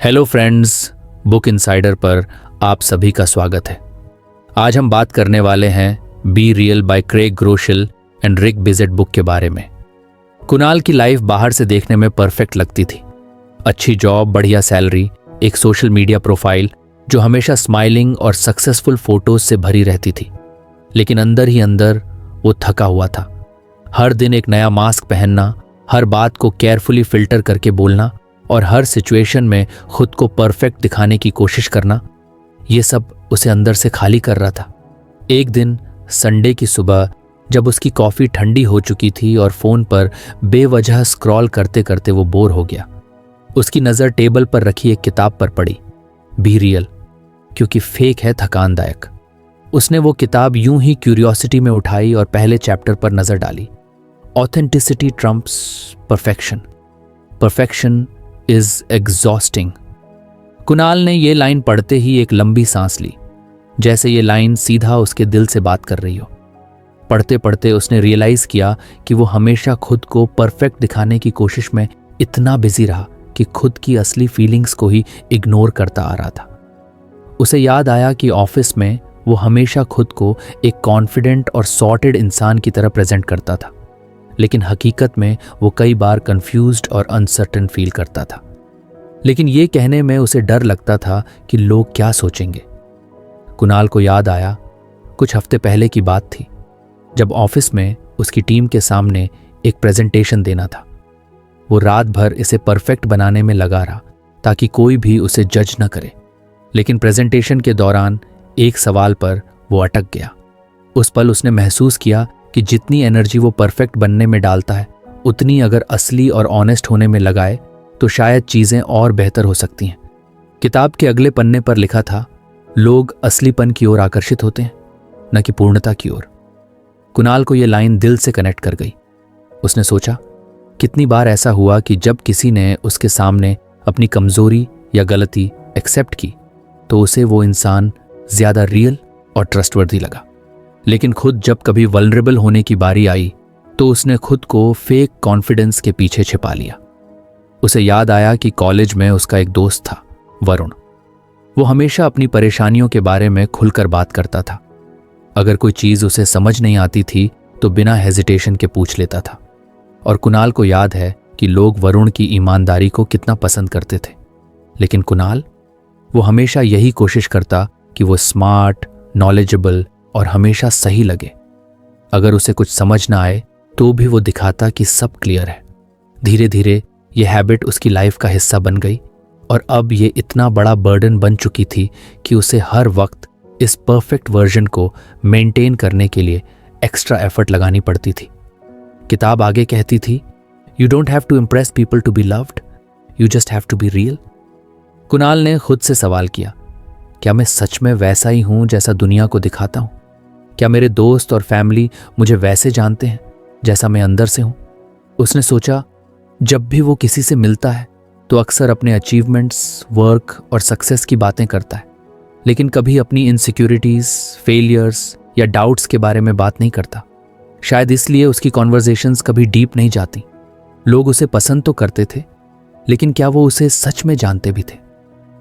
Hello friends, book insider पर आप सभी का स्वागत है। आज हम बात करने वाले हैं be real by Craig Groeschel and Rick Bezet book के बारे में। कुणाल की लाइफ बाहर से देखने में परफेक्ट लगती थी। अच्छी जॉब, बढ़िया सैलरी, एक सोशल मीडिया प्रोफाइल जो हमेशा स्माइलिंग और सक्सेसफुल फोटोज से भरी रहती थी। लेकिन अंदर ही अंदर वो थका हुआ था। हर दिन एक नया मास्क पहनना, हर बात को केयरफुली फिल्टर करके बोलना और हर सिचुएशन में खुद को परफेक्ट दिखाने की कोशिश करना, ये सब उसे अंदर से खाली कर रहा था। एक दिन संडे की सुबह जब उसकी कॉफी ठंडी हो चुकी थी और फोन पर बेवजह स्क्रॉल करते करते वो बोर हो गया, उसकी नज़र टेबल पर रखी एक किताब पर पड़ी, बी रियल, क्योंकि फेक है थकानदायक। उसने वो किताब यूं ही क्यूरियोसिटी में उठाई और पहले चैप्टर पर नजर डाली। Authenticity Trump's perfection, perfection is exhausting. Kunal ने ये लाइन पढ़ते ही एक लंबी सांस ली, जैसे ये लाइन सीधा उसके दिल से बात कर रही हो। पढ़ते पढ़ते उसने रियलाइज किया कि वो हमेशा खुद को परफेक्ट दिखाने की कोशिश में इतना बिजी रहा कि खुद की असली फीलिंग्स को ही इग्नोर करता आ रहा था। उसे याद आया कि ऑफिस में वो हमेशा खुद को एक कॉन्फिडेंट और सॉर्टेड इंसान की तरह प्रेजेंट करता था, लेकिन हकीकत में वो कई बार कंफ्यूज्ड और अनसर्टेन फील करता था। लेकिन ये कहने में उसे डर लगता था कि लोग क्या सोचेंगे। कुणाल को याद आया, कुछ हफ्ते पहले की बात थी जब ऑफिस में उसकी टीम के सामने एक प्रेजेंटेशन देना था। वो रात भर इसे परफेक्ट बनाने में लगा रहा ताकि कोई भी उसे जज न करे। लेकिन प्रेजेंटेशन के दौरान एक सवाल पर वो अटक गया। उस पल उसने महसूस किया कि जितनी एनर्जी वो परफेक्ट बनने में डालता है, उतनी अगर असली और ऑनेस्ट होने में लगाए तो शायद चीज़ें और बेहतर हो सकती हैं। किताब के अगले पन्ने पर लिखा था, लोग असलीपन की ओर आकर्षित होते हैं, न कि पूर्णता की ओर। कुणाल को यह लाइन दिल से कनेक्ट कर गई। उसने सोचा, कितनी बार ऐसा हुआ कि जब किसी ने उसके सामने अपनी कमजोरी या गलती एक्सेप्ट की तो उसे वो इंसान ज्यादा रियल और ट्रस्टवर्दी लगा। लेकिन खुद जब कभी वल्नरेबल होने की बारी आई तो उसने खुद को फेक कॉन्फिडेंस के पीछे छिपा लिया। उसे याद आया कि कॉलेज में उसका एक दोस्त था, वरुण। वो हमेशा अपनी परेशानियों के बारे में खुलकर बात करता था। अगर कोई चीज़ उसे समझ नहीं आती थी तो बिना हेजिटेशन के पूछ लेता था। और कुणाल को याद है कि लोग वरुण की ईमानदारी को कितना पसंद करते थे। लेकिन कुणाल, वो हमेशा यही कोशिश करता कि वो स्मार्ट, नॉलेजेबल और हमेशा सही लगे। अगर उसे कुछ समझ ना आए तो भी वो दिखाता कि सब क्लियर है। धीरे धीरे ये हैबिट उसकी लाइफ का हिस्सा बन गई और अब ये इतना बड़ा बर्डन बन चुकी थी कि उसे हर वक्त इस परफेक्ट वर्जन को मेंटेन करने के लिए एक्स्ट्रा एफर्ट लगानी पड़ती थी। किताब आगे कहती थी, you don't have to impress people to be loved, you just have to be real. Kunal ने खुद से सवाल किया, क्या मैं सच में वैसा ही हूं जैसा दुनिया को दिखाता हूं? क्या मेरे दोस्त और फैमिली मुझे वैसे जानते हैं जैसा मैं अंदर से हूं? उसने सोचा, जब भी वो किसी से मिलता है तो अक्सर अपने अचीवमेंट्स, वर्क और सक्सेस की बातें करता है, लेकिन कभी अपनी इनसिक्योरिटीज, फेलियर्स या डाउट्स के बारे में बात नहीं करता। शायद इसलिए उसकी कॉन्वर्जेशंस कभी डीप नहीं जाती। लोग उसे पसंद तो करते थे, लेकिन क्या वो उसे सच में जानते भी थे?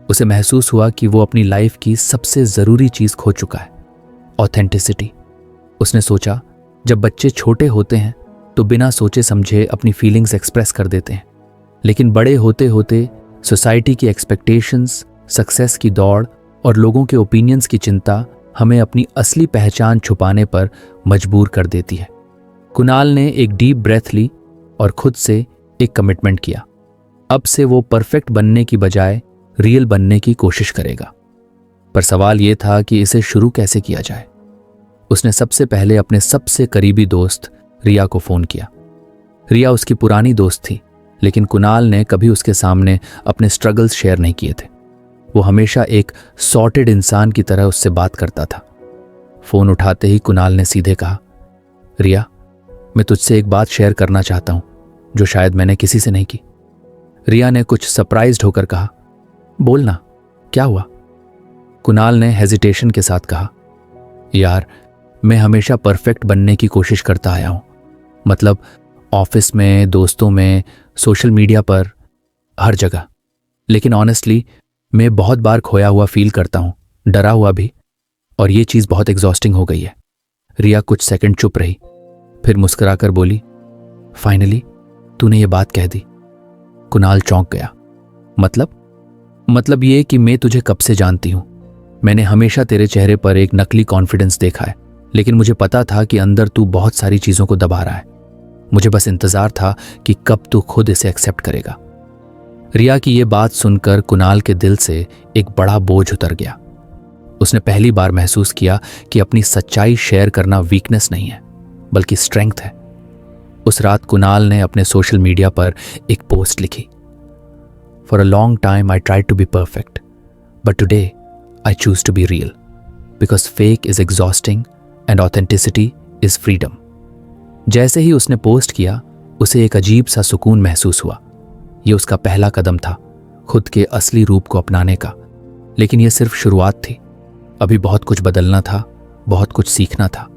उसे महसूस हुआ कि वो अपनी लाइफ की सबसे ज़रूरी चीज़ खो चुका है, ऑथेंटिसिटी। उसने सोचा, जब बच्चे छोटे होते हैं तो बिना सोचे समझे अपनी फीलिंग्स एक्सप्रेस कर देते हैं, लेकिन बड़े होते होते सोसाइटी की एक्सपेक्टेशंस, सक्सेस की दौड़ और लोगों के ओपिनियंस की चिंता हमें अपनी असली पहचान छुपाने पर मजबूर कर देती है। कुणाल ने एक डीप ब्रेथ ली और खुद से एक कमिटमेंट किया। अब से वो परफेक्ट बनने की बजाय रियल बनने की कोशिश करेगा। पर सवाल ये था कि इसे शुरू कैसे किया जाए। उसने सबसे पहले अपने सबसे करीबी दोस्त रिया को फ़ोन किया। रिया उसकी पुरानी दोस्त थी, लेकिन कुणाल ने कभी उसके सामने अपने स्ट्रगल्स शेयर नहीं किए थे। वो हमेशा एक सॉर्टेड इंसान की तरह उससे बात करता था। फ़ोन उठाते ही कुणाल ने सीधे कहा, रिया, मैं तुझसे एक बात शेयर करना चाहता हूँ जो शायद मैंने किसी से नहीं की। रिया ने कुछ सरप्राइज्ड होकर कहा, बोलना, क्या हुआ? कुणाल ने हेजिटेशन के साथ कहा, यार, मैं हमेशा परफेक्ट बनने की कोशिश करता आया हूं। मतलब ऑफिस में, दोस्तों में, सोशल मीडिया पर, हर जगह। लेकिन ऑनेस्टली मैं बहुत बार खोया हुआ फील करता हूं, डरा हुआ भी, और ये चीज बहुत एग्जॉस्टिंग हो गई है। रिया कुछ सेकंड चुप रही, फिर मुस्कुराकर बोली, फाइनली तूने ये बात कह दी। कुणाल चौंक गया। मतलब ये कि मैं तुझे कब से जानती हूं। मैंने हमेशा तेरे चेहरे पर एक नकली कॉन्फिडेंस देखा है, लेकिन मुझे पता था कि अंदर तू बहुत सारी चीजों को दबा रहा है। मुझे बस इंतजार था कि कब तू खुद इसे एक्सेप्ट करेगा। रिया की ये बात सुनकर कुणाल के दिल से एक बड़ा बोझ उतर गया। उसने पहली बार महसूस किया कि अपनी सच्चाई शेयर करना वीकनेस नहीं है, बल्कि स्ट्रेंथ है। उस रात कुणाल ने अपने सोशल मीडिया पर एक पोस्ट लिखी, for a long time I tried to be perfect, but today I choose to be real, because fake is exhausting and authenticity is freedom. जैसे ही उसने पोस्ट किया, उसे एक अजीब सा सुकून महसूस हुआ। यह उसका पहला कदम था खुद के असली रूप को अपनाने का, लेकिन यह सिर्फ शुरुआत थी। अभी बहुत कुछ बदलना था, बहुत कुछ सीखना था।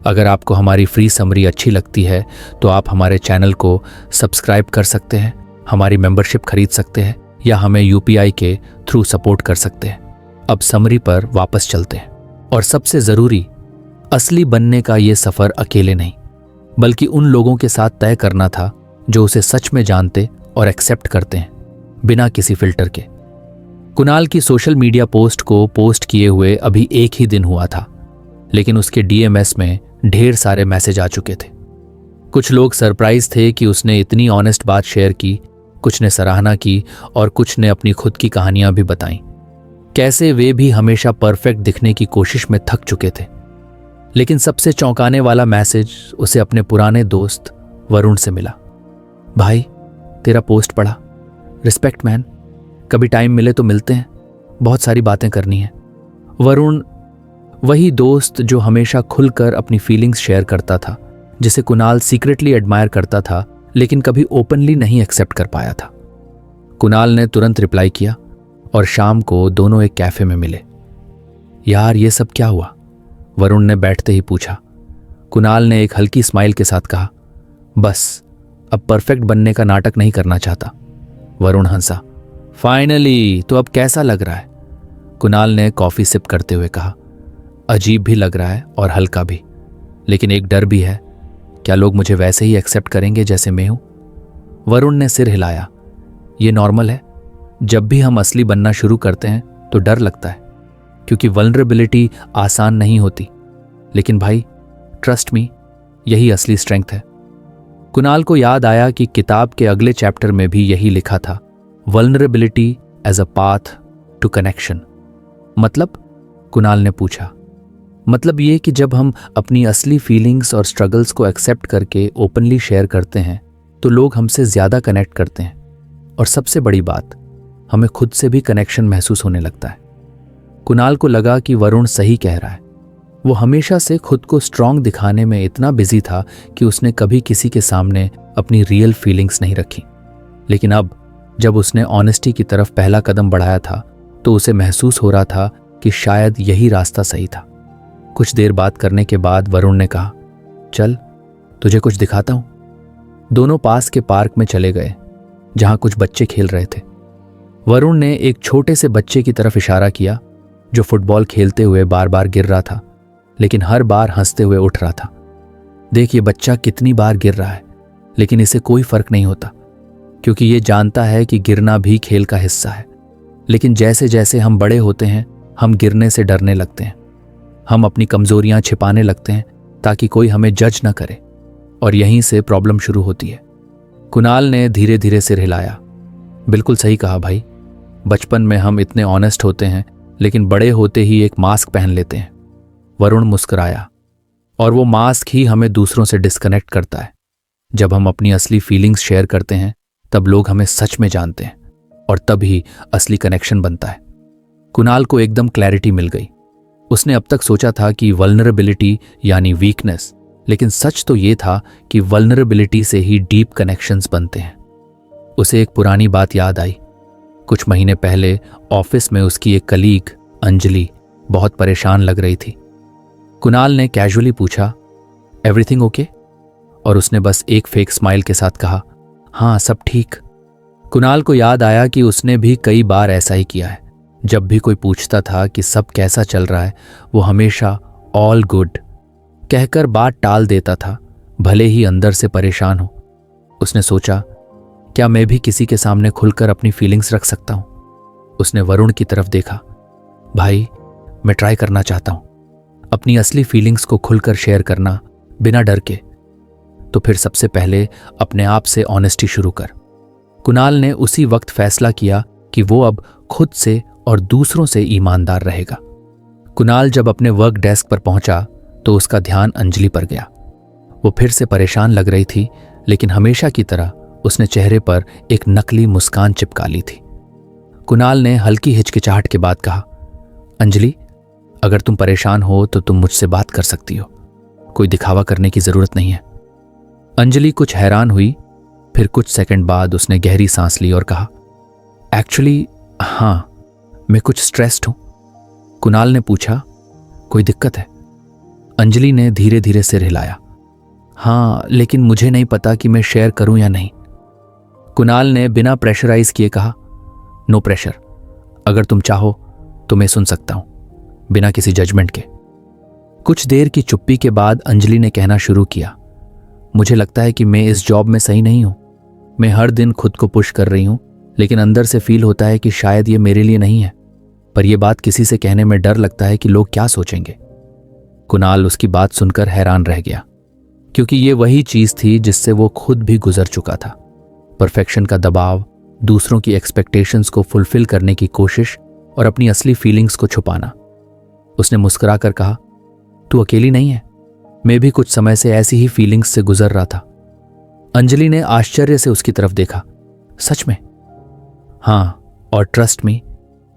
अगर आपको हमारी फ्री समरी अच्छी लगती है तो आप हमारे चैनल को सब्सक्राइब कर सकते हैं, हमारी मेंबरशिप खरीद सकते हैं, या हमें UPI के थ्रू सपोर्ट कर सकते हैं। अब समरी पर वापस चलते हैं। और सबसे जरूरी, असली बनने का ये सफर अकेले नहीं, बल्कि उन लोगों के साथ तय करना था जो उसे सच में जानते और एक्सेप्ट करते हैं, बिना किसी फिल्टर के। कुणाल की सोशल मीडिया पोस्ट को पोस्ट किए हुए अभी एक ही दिन हुआ था, लेकिन उसके DMS में ढेर सारे मैसेज आ चुके थे। कुछ लोग सरप्राइज थे कि उसने इतनी ऑनेस्ट बात शेयर की, कुछ ने सराहना की और कुछ ने अपनी खुद की कहानियां भी बताईं। कैसे वे भी हमेशा परफेक्ट दिखने की कोशिश में थक चुके थे। लेकिन सबसे चौंकाने वाला मैसेज उसे अपने पुराने दोस्त वरुण से मिला। भाई, तेरा पोस्ट पढ़ा, रिस्पेक्ट मैन, कभी टाइम मिले तो मिलते हैं, बहुत सारी बातें करनी है। वरुण, वही दोस्त जो हमेशा खुलकर अपनी फीलिंग्स शेयर करता था, जिसे कुणाल सीक्रेटली एडमायर करता था, लेकिन कभी ओपनली नहीं एक्सेप्ट कर पाया था। कुणाल ने तुरंत रिप्लाई किया और शाम को दोनों एक कैफे में मिले। यार, ये सब क्या हुआ? वरुण ने बैठते ही पूछा। कुणाल ने एक हल्की स्माइल के साथ कहा, बस अब परफेक्ट बनने का नाटक नहीं करना चाहता। वरुण हंसा। फाइनली, तो अब कैसा लग रहा है? कुणाल ने कॉफी सिप करते हुए कहा। अजीब भी लग रहा है और हल्का भी, लेकिन एक डर भी है, क्या लोग मुझे वैसे ही एक्सेप्ट करेंगे जैसे मैं हूं? वरुण ने सिर हिलाया। ये नॉर्मल है, जब भी हम असली बनना शुरू करते हैं तो डर लगता है, क्योंकि वल्नरेबिलिटी आसान नहीं होती। लेकिन भाई, ट्रस्ट मी, यही असली स्ट्रेंथ है। कुणाल को याद आया कि किताब के अगले चैप्टर में भी यही लिखा था, vulnerability as a path to connection. मतलब? कुणाल ने पूछा। मतलब ये कि जब हम अपनी असली फीलिंग्स और स्ट्रगल्स को एक्सेप्ट करके ओपनली शेयर करते हैं तो लोग हमसे ज्यादा कनेक्ट करते हैं, और सबसे बड़ी बात, हमें खुद से भी कनेक्शन महसूस होने लगता है। कुणाल को लगा कि वरुण सही कह रहा है। वो हमेशा से खुद को स्ट्रांग दिखाने में इतना बिजी था कि उसने कभी किसी के सामने अपनी रियल फीलिंग्स नहीं रखी। लेकिन अब जब उसने ऑनेस्टी की तरफ पहला कदम बढ़ाया था तो उसे महसूस हो रहा था कि शायद यही रास्ता सही था। कुछ देर बात करने के बाद वरुण ने कहा, चल तुझे कुछ दिखाता हूं। दोनों पास के पार्क में चले गए, जहां कुछ बच्चे खेल रहे थे। वरुण ने एक छोटे से बच्चे की तरफ इशारा किया जो फुटबॉल खेलते हुए बार बार गिर रहा था, लेकिन हर बार हंसते हुए उठ रहा था। देख, ये बच्चा कितनी बार गिर रहा है, लेकिन इसे कोई फर्क नहीं होता, क्योंकि ये जानता है कि गिरना भी खेल का हिस्सा है। लेकिन जैसे जैसे हम बड़े होते हैं, हम गिरने से डरने लगते हैं। हम अपनी कमजोरियां छिपाने लगते हैं ताकि कोई हमें जज न करे, और यहीं से प्रॉब्लम शुरू होती है। कुणाल ने धीरे धीरे सिर हिलाया। बिल्कुल सही कहा भाई, बचपन में हम इतने ऑनेस्ट होते हैं, लेकिन बड़े होते ही एक मास्क पहन लेते हैं। वरुण मुस्कुराया। और वो मास्क ही हमें दूसरों से डिस्कनेक्ट करता है। जब हम अपनी असली फीलिंग्स शेयर करते हैं, तब लोग हमें सच में जानते हैं, और तभी असली कनेक्शन बनता है। कुणाल को एकदम क्लैरिटी मिल गई। उसने अब तक सोचा था कि वल्नरेबिलिटी यानी वीकनेस, लेकिन सच तो ये था कि वल्नरेबिलिटी से ही डीप कनेक्शंस बनते हैं। उसे एक पुरानी बात याद आई। कुछ महीने पहले ऑफिस में उसकी एक कलीग अंजलि बहुत परेशान लग रही थी। कुणाल ने कैजुअली पूछा, एवरीथिंग ओके? और उसने बस एक फेक स्माइल के साथ कहा, हाँ सब ठीक। कुणाल को याद आया कि उसने भी कई बार ऐसा ही किया है। जब भी कोई पूछता था कि सब कैसा चल रहा है, वो हमेशा ऑल गुड कहकर बात टाल देता था, भले ही अंदर से परेशान हो। उसने सोचा, क्या मैं भी किसी के सामने खुलकर अपनी फीलिंग्स रख सकता हूं? उसने वरुण की तरफ देखा। भाई, मैं ट्राई करना चाहता हूं अपनी असली फीलिंग्स को खुलकर शेयर करना, बिना डर के। तो फिर सबसे पहले अपने आप से ऑनेस्टी शुरू कर। कुणाल ने उसी वक्त फैसला किया कि वो अब खुद से और दूसरों से ईमानदार रहेगा। कुणाल जब अपने वर्क डेस्क पर पहुंचा तो उसका ध्यान अंजलि पर गया। वो फिर से परेशान लग रही थी, लेकिन हमेशा की तरह उसने चेहरे पर एक नकली मुस्कान चिपका ली थी। कुणाल ने हल्की हिचकिचाहट के बाद कहा, अंजलि, अगर तुम परेशान हो तो तुम मुझसे बात कर सकती हो, कोई दिखावा करने की जरूरत नहीं है। अंजलि कुछ हैरान हुई, फिर कुछ सेकंड बाद उसने गहरी सांस ली और कहा, एक्चुअली हाँ, मैं कुछ स्ट्रेस्ड हूं। कुणाल ने पूछा, कोई दिक्कत है? अंजलि ने धीरे धीरे सिर हिलाया। हाँ, लेकिन मुझे नहीं पता कि मैं शेयर करूं या नहीं। कुणाल ने बिना प्रेशराइज किए कहा, नो प्रेशर, अगर तुम चाहो तो मैं सुन सकता हूं, बिना किसी जजमेंट के। कुछ देर की चुप्पी के बाद अंजलि ने कहना शुरू किया, मुझे लगता है कि मैं इस जॉब में सही नहीं हूं। मैं हर दिन खुद को पुश कर रही हूं, लेकिन अंदर से फील होता है कि शायद ये मेरे लिए नहीं है। पर यह बात किसी से कहने में डर लगता है कि लोग क्या सोचेंगे। कुणाल उसकी बात सुनकर हैरान रह गया, क्योंकि ये वही चीज थी जिससे वो खुद भी गुजर चुका था। परफेक्शन का दबाव, दूसरों की एक्सपेक्टेशंस को फुलफिल करने की कोशिश और अपनी असली फीलिंग्स को छुपाना। उसने मुस्कुराकर कहा, तू अकेली नहीं है, मैं भी कुछ समय से ऐसी ही फीलिंग्स से गुजर रहा था। अंजलि ने आश्चर्य से उसकी तरफ देखा, सच में? हाँ, और ट्रस्ट मी,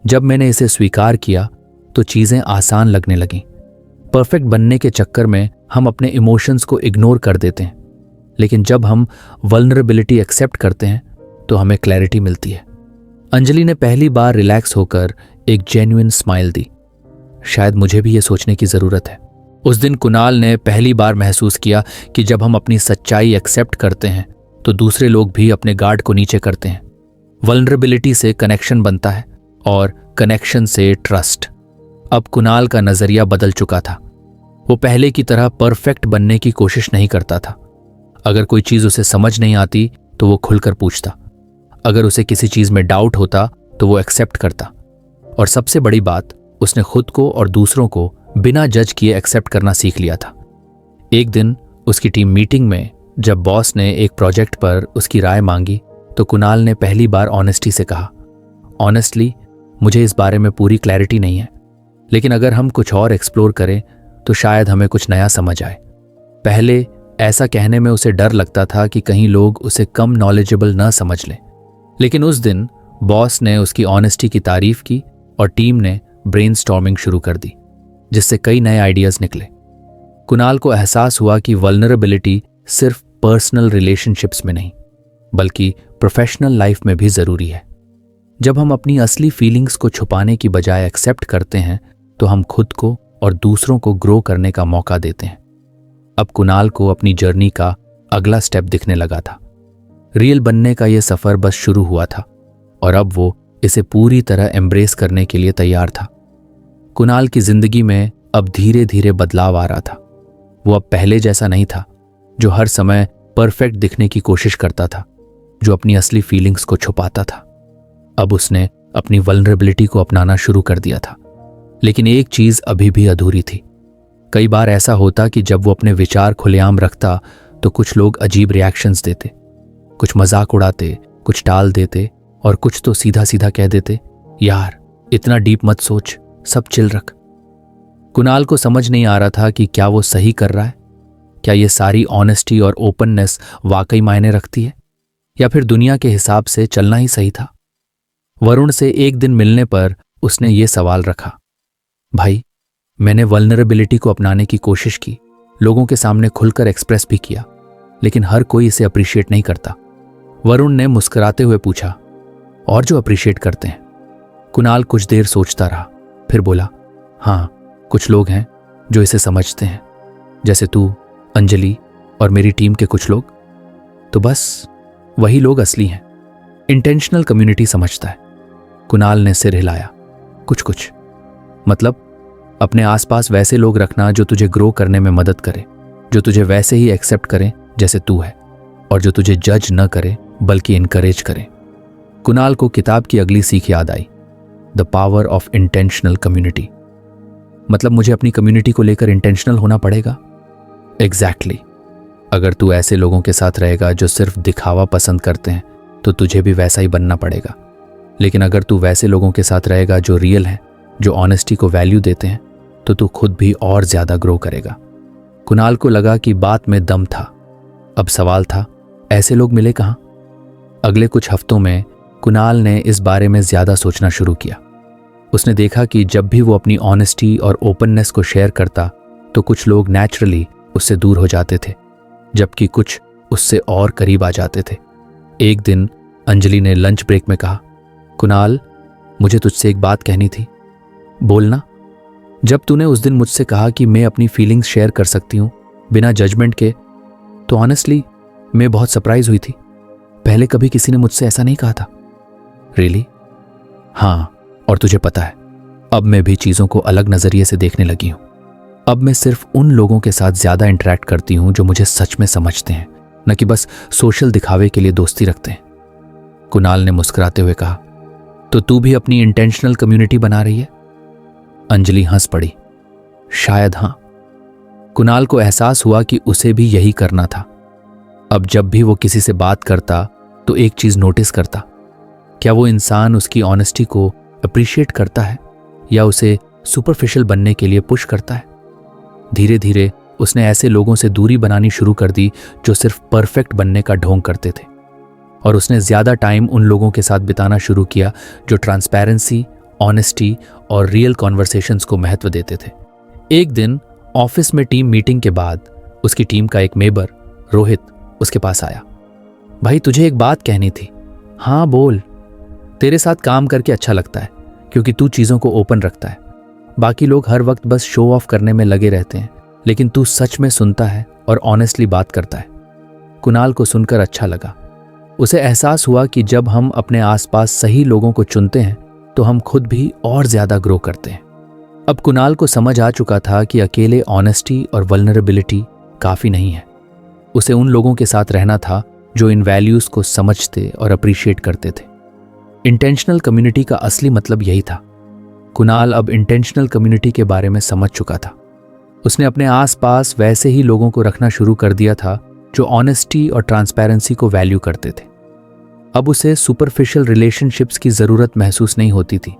जब मैंने इसे स्वीकार किया तो चीजें आसान लगने लगीं। परफेक्ट बनने के चक्कर में हम अपने इमोशंस को इग्नोर कर देते हैं, लेकिन जब हम वल्नरेबिलिटी एक्सेप्ट करते हैं तो हमें क्लैरिटी मिलती है। अंजलि ने पहली बार रिलैक्स होकर एक जेन्युइन स्माइल दी। शायद मुझे भी ये सोचने की जरूरत है। उस दिन कुणाल ने पहली बार महसूस किया कि जब हम अपनी सच्चाई एक्सेप्ट करते हैं तो दूसरे लोग भी अपने गार्ड को नीचे करते हैं। वल्नरेबिलिटी से कनेक्शन बनता है और कनेक्शन से ट्रस्ट। अब कुणाल का नजरिया बदल चुका था। वो पहले की तरह परफेक्ट बनने की कोशिश नहीं करता था। अगर कोई चीज उसे समझ नहीं आती तो वो खुलकर पूछता। अगर उसे किसी चीज में डाउट होता तो वो एक्सेप्ट करता। और सबसे बड़ी बात, उसने खुद को और दूसरों को बिना जज किए एक्सेप्ट करना सीख लिया था। एक दिन उसकी टीम मीटिंग में जब बॉस ने एक प्रोजेक्ट पर उसकी राय मांगी तो कुणाल ने पहली बार ऑनेस्टी से कहा, ऑनेस्टली मुझे इस बारे में पूरी क्लैरिटी नहीं है, लेकिन अगर हम कुछ और एक्सप्लोर करें तो शायद हमें कुछ नया समझ आए। पहले ऐसा कहने में उसे डर लगता था कि कहीं लोग उसे कम नॉलेजेबल न समझ लें, लेकिन उस दिन बॉस ने उसकी ऑनेस्टी की तारीफ की और टीम ने ब्रेनस्टॉर्मिंग शुरू कर दी, जिससे कई नए आइडियाज निकले। कुणाल को एहसास हुआ कि वल्नरेबिलिटी सिर्फ पर्सनल रिलेशनशिप्स में नहीं बल्कि प्रोफेशनल लाइफ में भी जरूरी है। जब हम अपनी असली फीलिंग्स को छुपाने की बजाय एक्सेप्ट करते हैं तो हम खुद को और दूसरों को ग्रो करने का मौका देते हैं। अब कुणाल को अपनी जर्नी का अगला स्टेप दिखने लगा था। रियल बनने का यह सफर बस शुरू हुआ था और अब वो इसे पूरी तरह एम्ब्रेस करने के लिए तैयार था। कुणाल की जिंदगी में अब धीरे धीरे बदलाव आ रहा था। वो अब पहले जैसा नहीं था, जो हर समय परफेक्ट दिखने की कोशिश करता था, जो अपनी असली फीलिंग्स को छुपाता था। अब उसने अपनी वल्नरेबिलिटी को अपनाना शुरू कर दिया था, लेकिन एक चीज अभी भी अधूरी थी। कई बार ऐसा होता कि जब वो अपने विचार खुलेआम रखता तो कुछ लोग अजीब रिएक्शंस देते, कुछ मजाक उड़ाते, कुछ टाल देते और कुछ तो सीधा सीधा कह देते, यार इतना डीप मत सोच, सब चिल रख। कुणाल को समझ नहीं आ रहा था कि क्या वो सही कर रहा है, क्या ये सारी ऑनेस्टी और ओपननेस वाकई मायने रखती है, या फिर दुनिया के हिसाब से चलना ही सही था। वरुण से एक दिन मिलने पर उसने ये सवाल रखा, भाई मैंने वल्नरेबिलिटी को अपनाने की कोशिश की, लोगों के सामने खुलकर एक्सप्रेस भी किया, लेकिन हर कोई इसे अप्रिशिएट नहीं करता। वरुण ने मुस्कुराते हुए पूछा, और जो अप्रिशिएट करते हैं? कुणाल कुछ देर सोचता रहा, फिर बोला, हाँ कुछ लोग हैं जो इसे समझते हैं, जैसे तू, अंजलि और मेरी टीम के कुछ लोग। तो बस वही लोग असली हैं। इंटेंशनल कम्युनिटी समझता है। कुणाल ने सिर हिलाया। कुछ मतलब अपने आसपास वैसे लोग रखना जो तुझे ग्रो करने में मदद करे, जो तुझे वैसे ही एक्सेप्ट करें जैसे तू है, और जो तुझे जज न करे बल्कि इनकरेज करे। कुणाल को किताब की अगली सीख याद आई, the power of intentional community. मतलब मुझे अपनी कम्युनिटी को लेकर इंटेंशनल होना पड़ेगा। एग्जैक्टली। अगर तू ऐसे लोगों के साथ रहेगा जो सिर्फ दिखावा पसंद करते हैं तो तुझे भी वैसा ही बनना पड़ेगा। लेकिन अगर तू वैसे लोगों के साथ रहेगा जो रियल हैं, जो ऑनेस्टी को वैल्यू देते हैं, तो तू खुद भी और ज्यादा ग्रो करेगा। कुणाल को लगा कि बात में दम था। अब सवाल था, ऐसे लोग मिले कहाँ? अगले कुछ हफ्तों में कुणाल ने इस बारे में ज्यादा सोचना शुरू किया। उसने देखा कि जब भी वो अपनी ऑनेस्टी और ओपननेस को शेयर करता तो कुछ लोग नेचुरली उससे दूर हो जाते थे, जबकि कुछ उससे और करीब आ जाते थे। एक दिन अंजलि ने लंच ब्रेक में कहा, कुणाल, मुझे तुझसे एक बात कहनी थी। बोलना। जब तूने उस दिन मुझसे कहा कि मैं अपनी फीलिंग्स शेयर कर सकती हूँ बिना जजमेंट के, तो ऑनेस्टली मैं बहुत सरप्राइज हुई थी। पहले कभी किसी ने मुझसे ऐसा नहीं कहा था। रियली? हाँ, और तुझे पता है, अब मैं भी चीज़ों को अलग नज़रिए से देखने लगी हूँ। अब मैं सिर्फ उन लोगों के साथ ज़्यादा इंटरेक्ट करती हूँ जो मुझे सच में समझते हैं, न कि बस सोशल दिखावे के लिए दोस्ती रखते हैं। कुणाल ने मुस्कुराते हुए कहा, तो तू भी अपनी इंटेंशनल कम्युनिटी बना रही है? अंजलि हंस पड़ी। शायद हाँ। कुणाल को एहसास हुआ कि उसे भी यही करना था। अब जब भी वो किसी से बात करता तो एक चीज नोटिस करता, क्या वो इंसान उसकी ऑनेस्टी को अप्रिशिएट करता है या उसे सुपरफिशियल बनने के लिए पुश करता है। धीरे धीरे उसने ऐसे लोगों से दूरी बनानी शुरू कर दी जो सिर्फ परफेक्ट बनने का ढोंग करते थे, और उसने ज्यादा टाइम उन लोगों के साथ बिताना शुरू किया जो ट्रांसपेरेंसी, ऑनेस्टी और रियल कॉन्वर्सेशंस को महत्व देते थे। एक दिन ऑफिस में टीम मीटिंग के बाद उसकी टीम का एक मेंबर रोहित उसके पास आया। भाई, तुझे एक बात कहनी थी। हाँ बोल। तेरे साथ काम करके अच्छा लगता है क्योंकि तू चीज़ों को ओपन रखता है। बाकी लोग हर वक्त बस शो ऑफ करने में लगे रहते हैं, लेकिन तू सच में सुनता है और ऑनेस्टली बात करता है। कुणाल को सुनकर अच्छा लगा। उसे एहसास हुआ कि जब हम अपने आसपास सही लोगों को चुनते हैं तो हम खुद भी और ज्यादा ग्रो करते हैं। अब कुणाल को समझ आ चुका था कि अकेले ऑनेस्टी और वल्नरेबिलिटी काफी नहीं है। उसे उन लोगों के साथ रहना था जो इन वैल्यूज को समझते और अप्रिशिएट करते थे। इंटेंशनल कम्युनिटी का असली मतलब यही था। कुणाल अब इंटेंशनल कम्युनिटी के बारे में समझ चुका था। उसने अपने आसपास वैसे ही लोगों को रखना शुरू कर दिया था जो ऑनेस्टी और ट्रांसपेरेंसी को वैल्यू करते थे। अब उसे सुपरफिशियल रिलेशनशिप्स की जरूरत महसूस नहीं होती थी।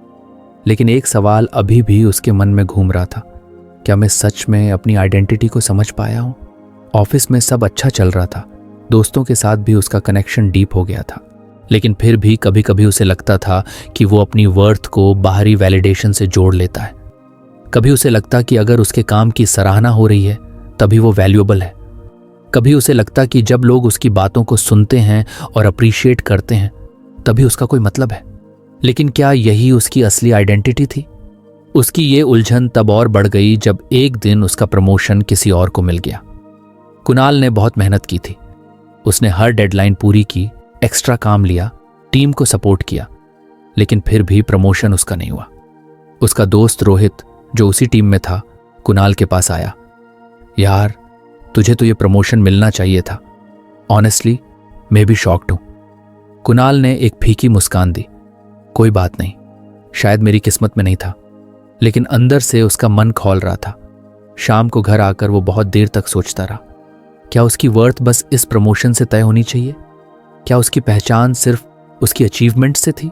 लेकिन एक सवाल अभी भी उसके मन में घूम रहा था, क्या मैं सच में अपनी आइडेंटिटी को समझ पाया हूँ? ऑफिस में सब अच्छा चल रहा था, दोस्तों के साथ भी उसका कनेक्शन डीप हो गया था, लेकिन फिर भी कभी कभी उसे लगता था कि वो अपनी वर्थ को बाहरी वैलिडेशन से जोड़ लेता है। कभी उसे लगता कि अगर उसके काम की सराहना हो रही है तभी वो वैल्यूएबल है। कभी उसे लगता कि जब लोग उसकी बातों को सुनते हैं और अप्रिशिएट करते हैं तभी उसका कोई मतलब है। लेकिन क्या यही उसकी असली आइडेंटिटी थी? उसकी ये उलझन तब और बढ़ गई जब एक दिन उसका प्रमोशन किसी और को मिल गया। कुणाल ने बहुत मेहनत की थी। उसने हर डेडलाइन पूरी की, एक्स्ट्रा काम लिया, टीम को सपोर्ट किया, लेकिन फिर भी प्रमोशन उसका नहीं हुआ। उसका दोस्त रोहित, जो उसी टीम में था, कुणाल के पास आया। यार, तुझे तो ये प्रमोशन मिलना चाहिए था। ऑनेस्टली मैं भी शॉक्ड हूं। कुणाल ने एक फीकी मुस्कान दी। कोई बात नहीं, शायद मेरी किस्मत में नहीं था। लेकिन अंदर से उसका मन खौल रहा था। शाम को घर आकर वो बहुत देर तक सोचता रहा, क्या उसकी वर्थ बस इस प्रमोशन से तय होनी चाहिए? क्या उसकी पहचान सिर्फ उसकी अचीवमेंट से थी?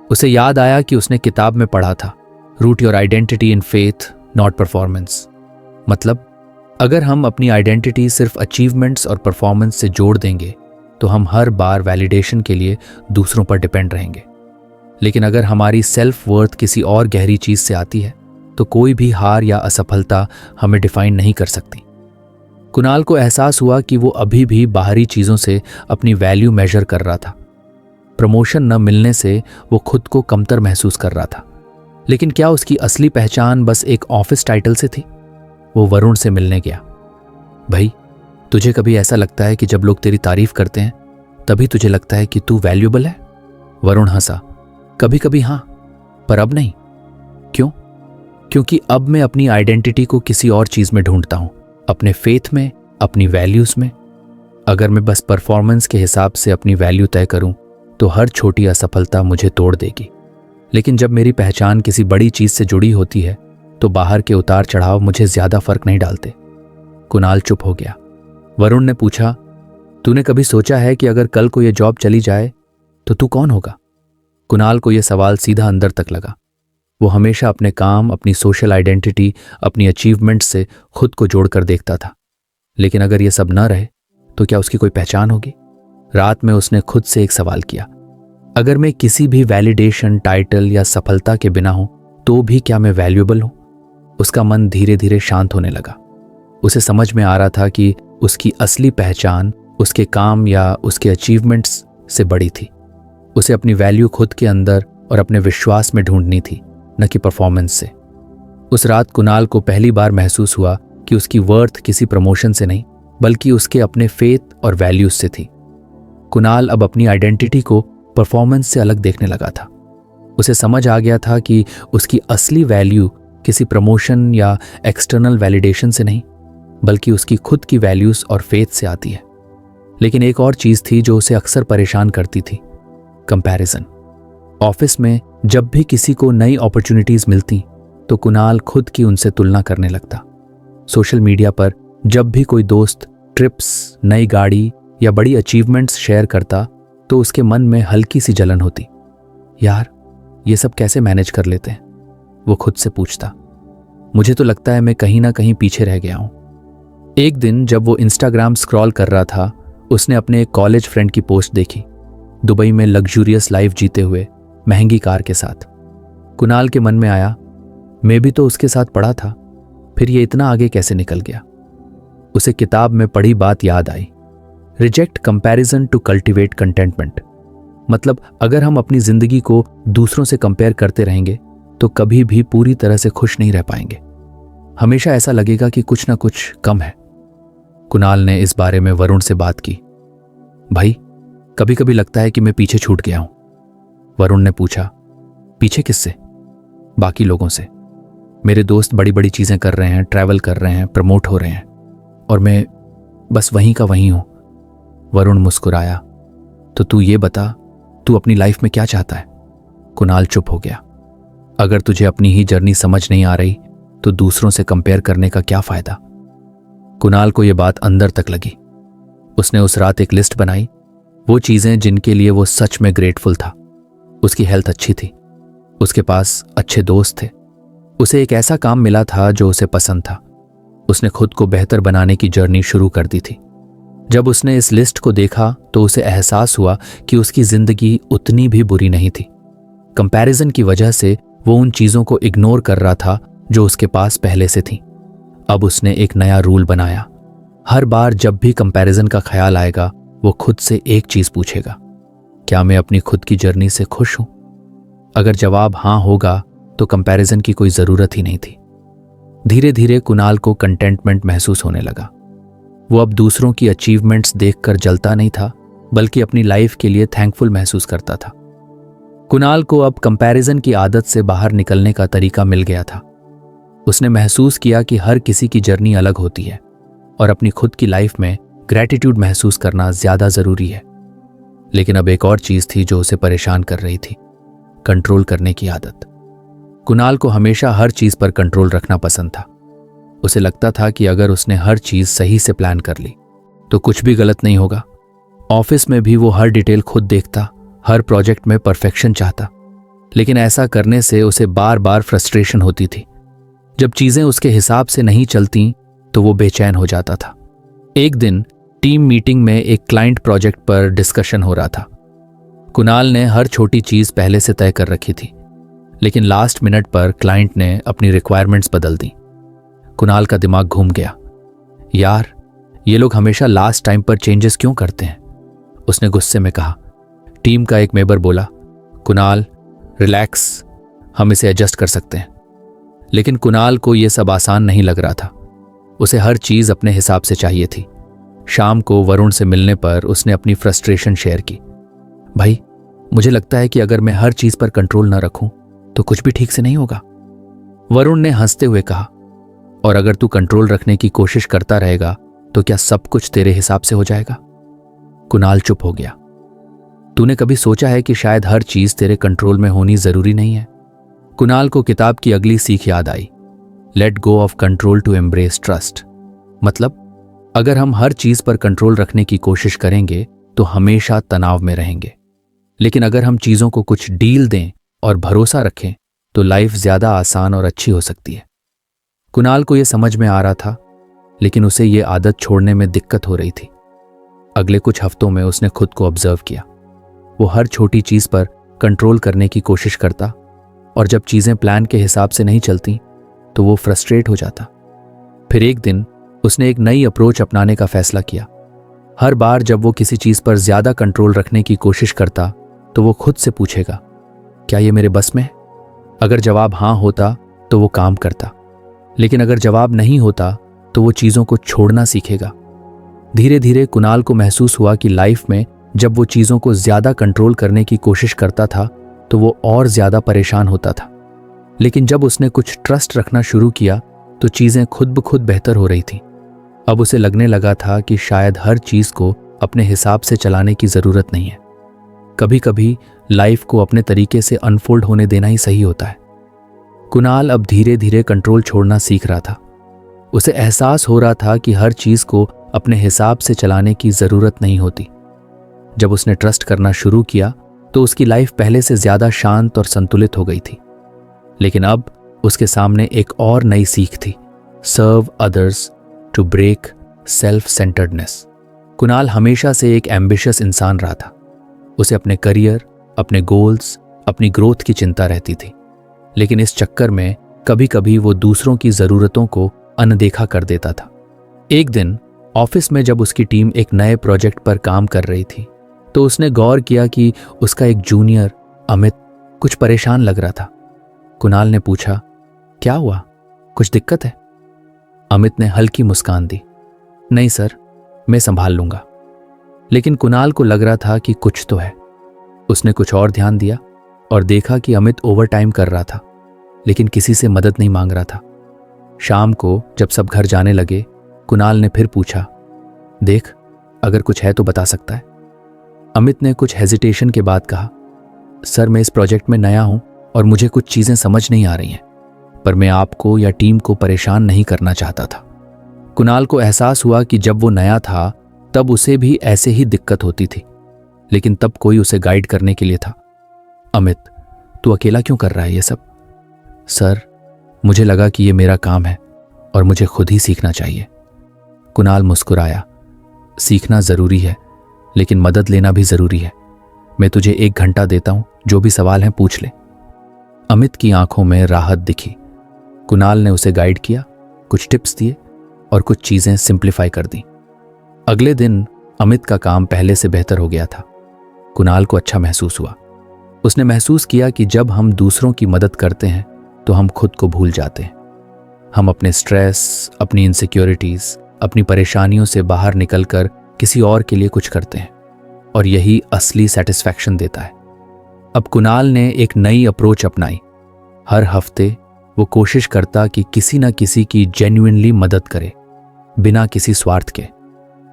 उसे याद आया कि उसने किताब में पढ़ा था, root your identity in faith not performance. मतलब अगर हम अपनी आइडेंटिटी सिर्फ अचीवमेंट्स और परफॉर्मेंस से जोड़ देंगे तो हम हर बार वैलिडेशन के लिए दूसरों पर डिपेंड रहेंगे। लेकिन अगर हमारी सेल्फ वर्थ किसी और गहरी चीज से आती है तो कोई भी हार या असफलता हमें डिफाइन नहीं कर सकती। कुणाल को एहसास हुआ कि वो अभी भी बाहरी चीजों से अपनी वैल्यू मेजर कर रहा था। प्रमोशन न मिलने से वो खुद को कमतर महसूस कर रहा था, लेकिन क्या उसकी असली पहचान बस एक ऑफिस टाइटल से थी? वो वरुण से मिलने गया। भाई, तुझे कभी ऐसा लगता है कि जब लोग तेरी तारीफ करते हैं तभी तुझे लगता है कि तू वैल्यूएबल है? वरुण हंसा। कभी कभी हाँ, पर अब नहीं। क्यों? क्योंकि अब मैं अपनी आइडेंटिटी को किसी और चीज में ढूंढता हूं, अपने फेथ में, अपनी वैल्यूज में। अगर मैं बस परफॉर्मेंस के हिसाब से अपनी वैल्यू तय करूं तो हर छोटी असफलता मुझे तोड़ देगी। लेकिन जब मेरी पहचान किसी बड़ी चीज से जुड़ी होती है तो बाहर के उतार चढ़ाव मुझे ज्यादा फर्क नहीं डालते। कुणाल चुप हो गया। वरुण ने पूछा, तूने कभी सोचा है कि अगर कल को यह जॉब चली जाए तो तू कौन होगा? कुणाल को यह सवाल सीधा अंदर तक लगा। वो हमेशा अपने काम, अपनी सोशल आइडेंटिटी, अपनी अचीवमेंट से खुद को जोड़कर देखता था। लेकिन अगर यह सब न रहे तो क्या उसकी कोई पहचान होगी? रात में उसने खुद से एक सवाल किया, अगर मैं किसी भी वैलिडेशन, टाइटल या सफलता के बिना हूं तो भी क्या मैं वैल्यूएबल हूं? उसका मन धीरे धीरे शांत होने लगा। उसे समझ में आ रहा था कि उसकी असली पहचान उसके काम या उसके अचीवमेंट्स से बड़ी थी। उसे अपनी वैल्यू खुद के अंदर और अपने विश्वास में ढूंढनी थी, न कि परफॉर्मेंस से। उस रात कुणाल को पहली बार महसूस हुआ कि उसकी वर्थ किसी प्रमोशन से नहीं, बल्कि उसके अपने फेथ और वैल्यूज से थी। कुणाल अब अपनी आइडेंटिटी को परफॉर्मेंस से अलग देखने लगा था। उसे समझ आ गया था कि उसकी असली वैल्यू किसी प्रमोशन या एक्सटर्नल वैलिडेशन से नहीं, बल्कि उसकी खुद की वैल्यूज और फेथ से आती है। लेकिन एक और चीज थी जो उसे अक्सर परेशान करती थी, कंपैरिजन। ऑफिस में जब भी किसी को नई अपॉर्चुनिटीज मिलती तो कुणाल खुद की उनसे तुलना करने लगता। सोशल मीडिया पर जब भी कोई दोस्त ट्रिप्स, नई गाड़ी या बड़ी अचीवमेंट्स शेयर करता तो उसके मन में हल्की सी जलन होती। यार, ये सब कैसे मैनेज कर लेते हैं? वो खुद से पूछता। मुझे तो लगता है मैं कहीं ना कहीं पीछे रह गया हूं। एक दिन जब वो इंस्टाग्राम स्क्रॉल कर रहा था, उसने अपने एक कॉलेज फ्रेंड की पोस्ट देखी, दुबई में लग्जूरियस लाइफ जीते हुए, महंगी कार के साथ। कुणाल के मन में आया, मैं भी तो उसके साथ पढ़ा था, फिर ये इतना आगे कैसे निकल गया? उसे किताब में पढ़ी बात याद आई, reject comparison to cultivate contentment. मतलब अगर हम अपनी जिंदगी को दूसरों से कंपेयर करते रहेंगे तो कभी भी पूरी तरह से खुश नहीं रह पाएंगे। हमेशा ऐसा लगेगा कि कुछ ना कुछ कम है। कुणाल ने इस बारे में वरुण से बात की। भाई, कभी कभी लगता है कि मैं पीछे छूट गया हूं। वरुण ने पूछा, पीछे किससे? बाकी लोगों से। मेरे दोस्त बड़ी बड़ी चीजें कर रहे हैं, ट्रैवल कर रहे हैं, प्रमोट हो रहे हैं, और मैं बस वहीं का वहीं हूं। वरुण मुस्कुराया। तो तू ये बता, तू अपनी लाइफ में क्या चाहता है? कुणाल चुप हो गया। अगर तुझे अपनी ही जर्नी समझ नहीं आ रही तो दूसरों से कंपेयर करने का क्या फायदा? कुणाल को यह बात अंदर तक लगी। उसने उस रात एक लिस्ट बनाई, वो चीजें जिनके लिए वो सच में ग्रेटफुल था। उसकी हेल्थ अच्छी थी, उसके पास अच्छे दोस्त थे, उसे एक ऐसा काम मिला था जो उसे पसंद था। उसने खुद को बेहतर बनाने की जर्नी शुरू कर दी थी। जब उसने इस लिस्ट को देखा तो उसे एहसास हुआ कि उसकी जिंदगी उतनी भी बुरी नहीं थी। कंपैरिजन की वजह से वो उन चीजों को इग्नोर कर रहा था जो उसके पास पहले से थी। अब उसने एक नया रूल बनाया। हर बार जब भी कंपैरिजन का ख्याल आएगा, वो खुद से एक चीज पूछेगा, क्या मैं अपनी खुद की जर्नी से खुश हूं? अगर जवाब हां होगा तो कंपैरिजन की कोई जरूरत ही नहीं थी। धीरे धीरे कुणाल को कंटेंटमेंट महसूस होने लगा। वो अब दूसरों की अचीवमेंट्स देखकर जलता नहीं था, बल्कि अपनी लाइफ के लिए थैंकफुल महसूस करता था। कुणाल को अब कंपैरिजन की आदत से बाहर निकलने का तरीका मिल गया था। उसने महसूस किया कि हर किसी की जर्नी अलग होती है और अपनी खुद की लाइफ में ग्रैटिट्यूड महसूस करना ज्यादा जरूरी है। लेकिन अब एक और चीज थी जो उसे परेशान कर रही थी, कंट्रोल करने की आदत। कुणाल को हमेशा हर चीज पर कंट्रोल रखना पसंद था। उसे लगता था कि अगर उसने हर चीज सही से प्लान कर ली तो कुछ भी गलत नहीं होगा। ऑफिस में भी वो हर डिटेल खुद देखता, हर प्रोजेक्ट में परफेक्शन चाहता। लेकिन ऐसा करने से उसे बार बार फ्रस्ट्रेशन होती थी। जब चीजें उसके हिसाब से नहीं चलती तो वो बेचैन हो जाता था। एक दिन टीम मीटिंग में एक क्लाइंट प्रोजेक्ट पर डिस्कशन हो रहा था। कुणाल ने हर छोटी चीज पहले से तय कर रखी थी, लेकिन लास्ट मिनट पर क्लाइंट ने अपनी रिक्वायरमेंट्स बदल दी। कुणाल का दिमाग घूम गया। यार, ये लोग हमेशा लास्ट टाइम पर चेंजेस क्यों करते हैं? उसने गुस्से में कहा। टीम का एक मेंबर बोला, कुणाल रिलैक्स, हम इसे एडजस्ट कर सकते हैं। लेकिन कुणाल को यह सब आसान नहीं लग रहा था। उसे हर चीज अपने हिसाब से चाहिए थी। शाम को वरुण से मिलने पर उसने अपनी फ्रस्ट्रेशन शेयर की। भाई, मुझे लगता है कि अगर मैं हर चीज पर कंट्रोल न रखूं तो कुछ भी ठीक से नहीं होगा। वरुण ने हंसते हुए कहा, और अगर तू कंट्रोल रखने की कोशिश करता रहेगा तो क्या सब कुछ तेरे हिसाब से हो जाएगा? कुणाल चुप हो गया। तूने कभी सोचा है कि शायद हर चीज तेरे कंट्रोल में होनी जरूरी नहीं है? कुणाल को किताब की अगली सीख याद आई, let go of control to embrace trust. मतलब अगर हम हर चीज पर कंट्रोल रखने की कोशिश करेंगे तो हमेशा तनाव में रहेंगे, लेकिन अगर हम चीजों को कुछ डील दें और भरोसा रखें तो लाइफ ज्यादा आसान और अच्छी हो सकती है। कुणाल को यह समझ में आ रहा था, लेकिन उसे यह आदत छोड़ने में दिक्कत हो रही थी। अगले कुछ हफ्तों में उसने खुद को ऑब्जर्व किया। वो हर छोटी चीज पर कंट्रोल करने की कोशिश करता, और जब चीजें प्लान के हिसाब से नहीं चलती तो वो फ्रस्ट्रेट हो जाता। फिर एक दिन उसने एक नई अप्रोच अपनाने का फैसला किया। हर बार जब वो किसी चीज पर ज्यादा कंट्रोल रखने की कोशिश करता तो वो खुद से पूछेगा, क्या ये मेरे बस में है? अगर जवाब हां होता तो वो काम करता, लेकिन अगर जवाब नहीं होता तो वो चीजों को छोड़ना सीखेगा। धीरे धीरे कुणाल को महसूस हुआ कि लाइफ में जब वो चीजों को ज्यादा कंट्रोल करने की कोशिश करता था तो वो और ज्यादा परेशान होता था, लेकिन जब उसने कुछ ट्रस्ट रखना शुरू किया तो चीजें खुद ब खुद बेहतर हो रही थी। अब उसे लगने लगा था कि शायद हर चीज को अपने हिसाब से चलाने की जरूरत नहीं है। कभी कभी लाइफ को अपने तरीके से अनफोल्ड होने देना ही सही होता है। कुणाल अब धीरे धीरे कंट्रोल छोड़ना सीख रहा था। उसे एहसास हो रहा था कि हर चीज को अपने हिसाब से चलाने की जरूरत नहीं होती। जब उसने ट्रस्ट करना शुरू किया तो उसकी लाइफ पहले से ज्यादा शांत और संतुलित हो गई थी। लेकिन अब उसके सामने एक और नई सीख थी, serve others to break self centredness. कुणाल हमेशा से एक एम्बिशियस इंसान रहा था। उसे अपने करियर, अपने गोल्स, अपनी ग्रोथ की चिंता रहती थी, लेकिन इस चक्कर में कभी कभी वो दूसरों की जरूरतों को अनदेखा कर देता था। एक दिन ऑफिस में जब उसकी टीम एक नए प्रोजेक्ट पर काम कर रही थी तो उसने गौर किया कि उसका एक जूनियर अमित कुछ परेशान लग रहा था। कुणाल ने पूछा, क्या हुआ, कुछ दिक्कत है? अमित ने हल्की मुस्कान दी, नहीं सर, मैं संभाल लूंगा। लेकिन कुणाल को लग रहा था कि कुछ तो है। उसने कुछ और ध्यान दिया और देखा कि अमित ओवरटाइम कर रहा था, लेकिन किसी से मदद नहीं मांग रहा था। शाम को जब सब घर जाने लगे, कुणाल ने फिर पूछा, देख, अगर कुछ है तो बता सकता है। अमित ने कुछ हेजिटेशन के बाद कहा, सर मैं इस प्रोजेक्ट में नया हूं और मुझे कुछ चीजें समझ नहीं आ रही हैं, पर मैं आपको या टीम को परेशान नहीं करना चाहता था। कुणाल को एहसास हुआ कि जब वो नया था तब उसे भी ऐसे ही दिक्कत होती थी, लेकिन तब कोई उसे गाइड करने के लिए था। अमित, तू अकेला क्यों कर रहा है ये सब? सर, मुझे लगा कि ये मेरा काम है और मुझे खुद ही सीखना चाहिए। कुणाल मुस्कुराया, सीखना जरूरी है, लेकिन मदद लेना भी जरूरी है। मैं तुझे 1 घंटा देता हूं, जो भी सवाल हैं पूछ ले। अमित की आंखों में राहत दिखी। कुणाल ने उसे गाइड किया, कुछ टिप्स दिए और कुछ चीजें सिंप्लीफाई कर दी। अगले दिन अमित का काम पहले से बेहतर हो गया था। कुणाल को अच्छा महसूस हुआ। उसने महसूस किया कि जब हम दूसरों की मदद करते हैं तो हम खुद को भूल जाते हैं। हम अपने स्ट्रेस, अपनी इनसिक्योरिटीज, अपनी परेशानियों से बाहर निकलकर किसी और के लिए कुछ करते हैं, और यही असली सेटिस्फैक्शन देता है। अब कुणाल ने एक नई अप्रोच अपनाई। हर हफ्ते वो कोशिश करता कि किसी न किसी की जेन्युइनली मदद करे, बिना किसी स्वार्थ के।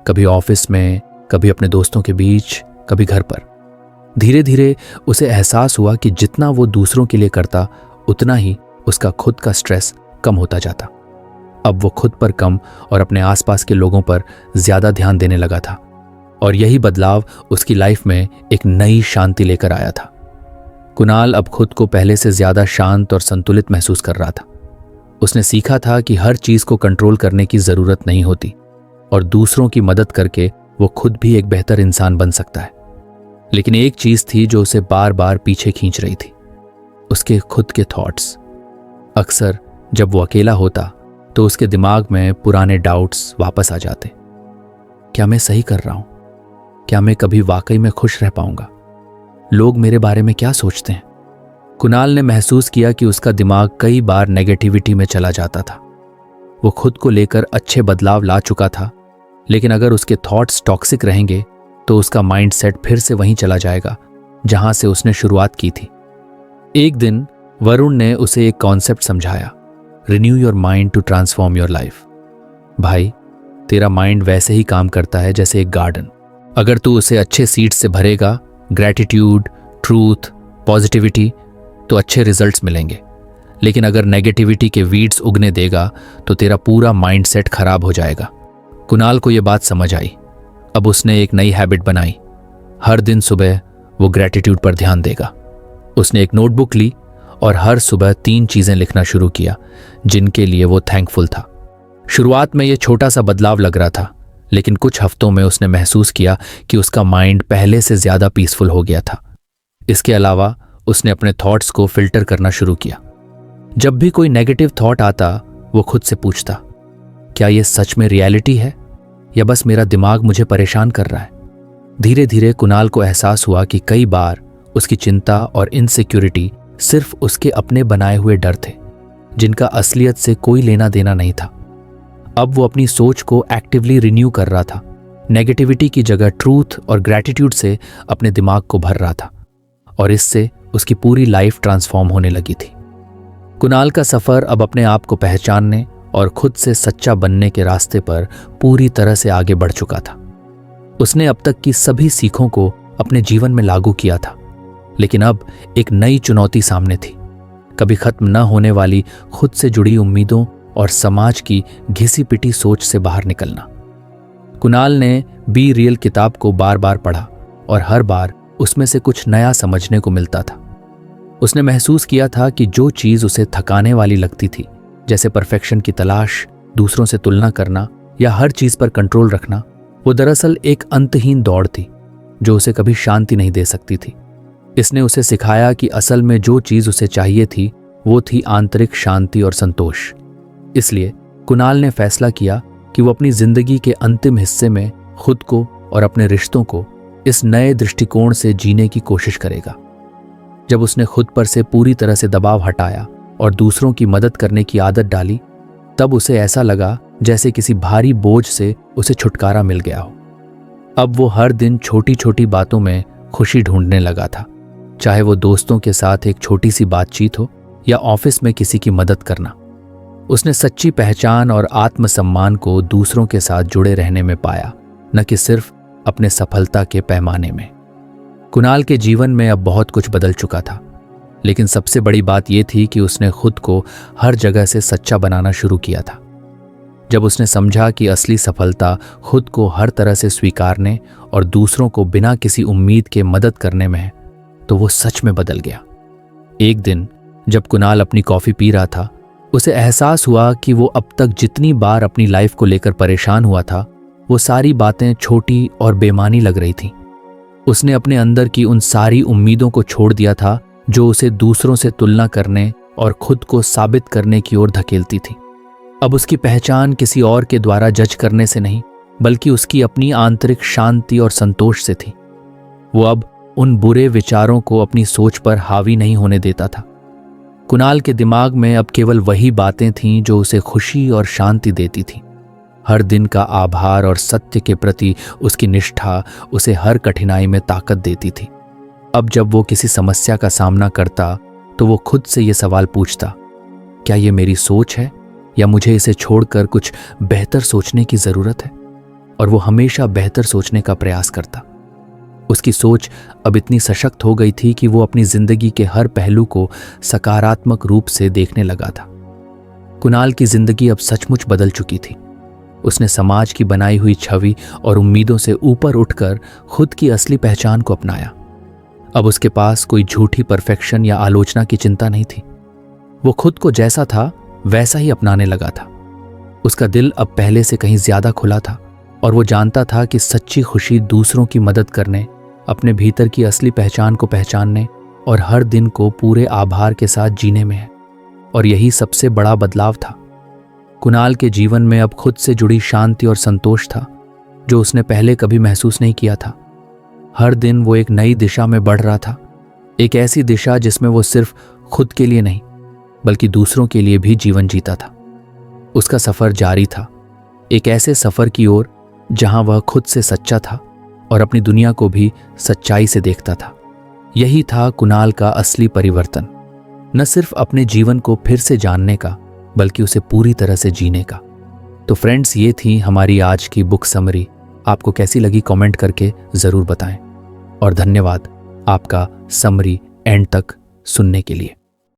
कभी ऑफिस में, कभी अपने दोस्तों के बीच, कभी घर पर। धीरे धीरे उसे एहसास हुआ कि जितना वो दूसरों के लिए करता उतना ही उसका खुद का स्ट्रेस कम होता जाता। अब वो खुद पर कम और अपने आसपास के लोगों पर ज्यादा ध्यान देने लगा था, और यही बदलाव उसकी लाइफ में एक नई शांति लेकर आया था। कुणाल अब खुद को पहले से ज्यादा शांत और संतुलित महसूस कर रहा था। उसने सीखा था कि हर चीज को कंट्रोल करने की जरूरत नहीं होती, और दूसरों की मदद करके वो खुद भी एक बेहतर इंसान बन सकता है। लेकिन एक चीज थी जो उसे बार बार पीछे खींच रही थी, उसके खुद के थॉट्स। अक्सर जब वो अकेला होता तो उसके दिमाग में पुराने डाउट्स वापस आ जाते। क्या मैं सही कर रहा हूं? क्या मैं कभी वाकई में खुश रह पाऊंगा? लोग मेरे बारे में क्या सोचते हैं? कुणाल ने महसूस किया कि उसका दिमाग कई बार नेगेटिविटी में चला जाता था। वो खुद को लेकर अच्छे बदलाव ला चुका था, लेकिन अगर उसके थॉट्स टॉक्सिक रहेंगे तो उसका माइंडसेट फिर से वहीं चला जाएगा जहां से उसने शुरुआत की थी। एक दिन वरुण ने उसे एक कॉन्सेप्ट समझाया, renew your mind to transform your life. भाई, तेरा माइंड वैसे ही काम करता है जैसे एक गार्डन। अगर तू उसे अच्छे सीड्स से भरेगा, ग्रैटिट्यूड, ट्रूथ, पॉजिटिविटी, तो अच्छे रिजल्ट्स मिलेंगे। लेकिन अगर नेगेटिविटी के वीड्स उगने देगा तो तेरा पूरा माइंडसेट खराब हो जाएगा। कुणाल को यह बात समझ आई। अब उसने एक नई हैबिट बनाई। हर दिन सुबह वो ग्रैटिट्यूड पर ध्यान देगा। उसने एक नोटबुक ली और हर सुबह 3 चीजें लिखना शुरू किया जिनके लिए वो थैंकफुल था। शुरुआत में यह छोटा सा बदलाव लग रहा था, लेकिन कुछ हफ्तों में उसने महसूस किया कि उसका माइंड पहले से ज्यादा पीसफुल हो गया था। इसके अलावा उसने अपने थॉट्स को फिल्टर करना शुरू किया। जब भी कोई नेगेटिव थॉट आता, वो खुद से पूछता, क्या यह सच में रियलिटी है या बस मेरा दिमाग मुझे परेशान कर रहा है? धीरे धीरे कुणाल को एहसास हुआ कि कई बार उसकी चिंता और इनसिक्योरिटी सिर्फ उसके अपने बनाए हुए डर थे, जिनका असलियत से कोई लेना देना नहीं था। अब वो अपनी सोच को एक्टिवली रिन्यू कर रहा था, नेगेटिविटी की जगह ट्रूथ और ग्रैटिट्यूड से अपने दिमाग को भर रहा था, और इससे उसकी पूरी लाइफ ट्रांसफॉर्म होने लगी थी। कुणाल का सफर अब अपने आप को पहचानने और खुद से सच्चा बनने के रास्ते पर पूरी तरह से आगे बढ़ चुका था। उसने अब तक की सभी सीखों को अपने जीवन में लागू किया था, लेकिन अब एक नई चुनौती सामने थी, कभी खत्म न होने वाली खुद से जुड़ी उम्मीदों और समाज की घिसी पिटी सोच से बाहर निकलना। कुणाल ने बी रियल किताब को बार बार पढ़ा और हर बार उसमें से कुछ नया समझने को मिलता था। उसने महसूस किया था कि जो चीज उसे थकाने वाली लगती थी, जैसे परफेक्शन की तलाश, दूसरों से तुलना करना या हर चीज पर कंट्रोल रखना, वो दरअसल एक अंतहीन दौड़ थी जो उसे कभी शांति नहीं दे सकती थी। इसने उसे सिखाया कि असल में जो चीज उसे चाहिए थी वो थी आंतरिक शांति और संतोष। इसलिए कुणाल ने फैसला किया कि वो अपनी जिंदगी के अंतिम हिस्से में खुद को और अपने रिश्तों को इस नए दृष्टिकोण से जीने की कोशिश करेगा। जब उसने खुद पर से पूरी तरह से दबाव हटाया और दूसरों की मदद करने की आदत डाली, तब उसे ऐसा लगा जैसे किसी भारी बोझ से उसे छुटकारा मिल गया हो। अब वो हर दिन छोटी छोटी बातों में खुशी ढूंढने लगा था, चाहे वो दोस्तों के साथ एक छोटी सी बातचीत हो या ऑफिस में किसी की मदद करना। उसने सच्ची पहचान और आत्मसम्मान को दूसरों के साथ जुड़े रहने में पाया, न कि सिर्फ अपने सफलता के पैमाने में। कुणाल के जीवन में अब बहुत कुछ बदल चुका था, लेकिन सबसे बड़ी बात यह थी कि उसने खुद को हर जगह से सच्चा बनाना शुरू किया था। जब उसने समझा कि असली सफलता खुद को हर तरह से स्वीकारने और दूसरों को बिना किसी उम्मीद के मदद करने में है, तो वो सच में बदल गया। एक दिन जब कुणाल अपनी कॉफी पी रहा था, उसे एहसास हुआ कि वो अब तक जितनी बार अपनी लाइफ को लेकर परेशान हुआ था, वो सारी बातें छोटी और बेमानी लग रही थीं। उसने अपने अंदर की उन सारी उम्मीदों को छोड़ दिया था जो उसे दूसरों से तुलना करने और खुद को साबित करने की ओर धकेलती थी। अब उसकी पहचान किसी और के द्वारा जज करने से नहीं, बल्कि उसकी अपनी आंतरिक शांति और संतोष से थी। वो अब उन बुरे विचारों को अपनी सोच पर हावी नहीं होने देता था। कुणाल के दिमाग में अब केवल वही बातें थीं जो उसे खुशी और शांति देती थीं। हर दिन का आभार और सत्य के प्रति उसकी निष्ठा उसे हर कठिनाई में ताकत देती थी। अब जब वो किसी समस्या का सामना करता तो वो खुद से ये सवाल पूछता, क्या ये मेरी सोच है या मुझे इसे छोड़कर कुछ बेहतर सोचने की जरूरत है? और वो हमेशा बेहतर सोचने का प्रयास करता। उसकी सोच अब इतनी सशक्त हो गई थी कि वो अपनी जिंदगी के हर पहलू को सकारात्मक रूप से देखने लगा था। कुणाल की जिंदगी अब सचमुच बदल चुकी थी। उसने समाज की बनाई हुई छवि और उम्मीदों से ऊपर उठकर खुद की असली पहचान को अपनाया। अब उसके पास कोई झूठी परफेक्शन या आलोचना की चिंता नहीं थी। वो खुद को जैसा था वैसा ही अपनाने लगा था। उसका दिल अब पहले से कहीं ज्यादा खुला था और वो जानता था कि सच्ची खुशी दूसरों की मदद करने, अपने भीतर की असली पहचान को पहचानने और हर दिन को पूरे आभार के साथ जीने में है। और यही सबसे बड़ा बदलाव था। कुणाल के जीवन में अब खुद से जुड़ी शांति और संतोष था जो उसने पहले कभी महसूस नहीं किया था। हर दिन वो एक नई दिशा में बढ़ रहा था, एक ऐसी दिशा जिसमें वो सिर्फ खुद के लिए नहीं बल्कि दूसरों के लिए भी जीवन जीता था। उसका सफर जारी था, एक ऐसे सफर की ओर जहां वह खुद से सच्चा था और अपनी दुनिया को भी सच्चाई से देखता था। यही था कुणाल का असली परिवर्तन, न सिर्फ अपने जीवन को फिर से जानने का बल्कि उसे पूरी तरह से जीने का। तो फ्रेंड्स, ये थी हमारी आज की बुक समरी। आपको कैसी लगी कमेंट करके ज़रूर बताएं और धन्यवाद आपका समरी एंड तक सुनने के लिए।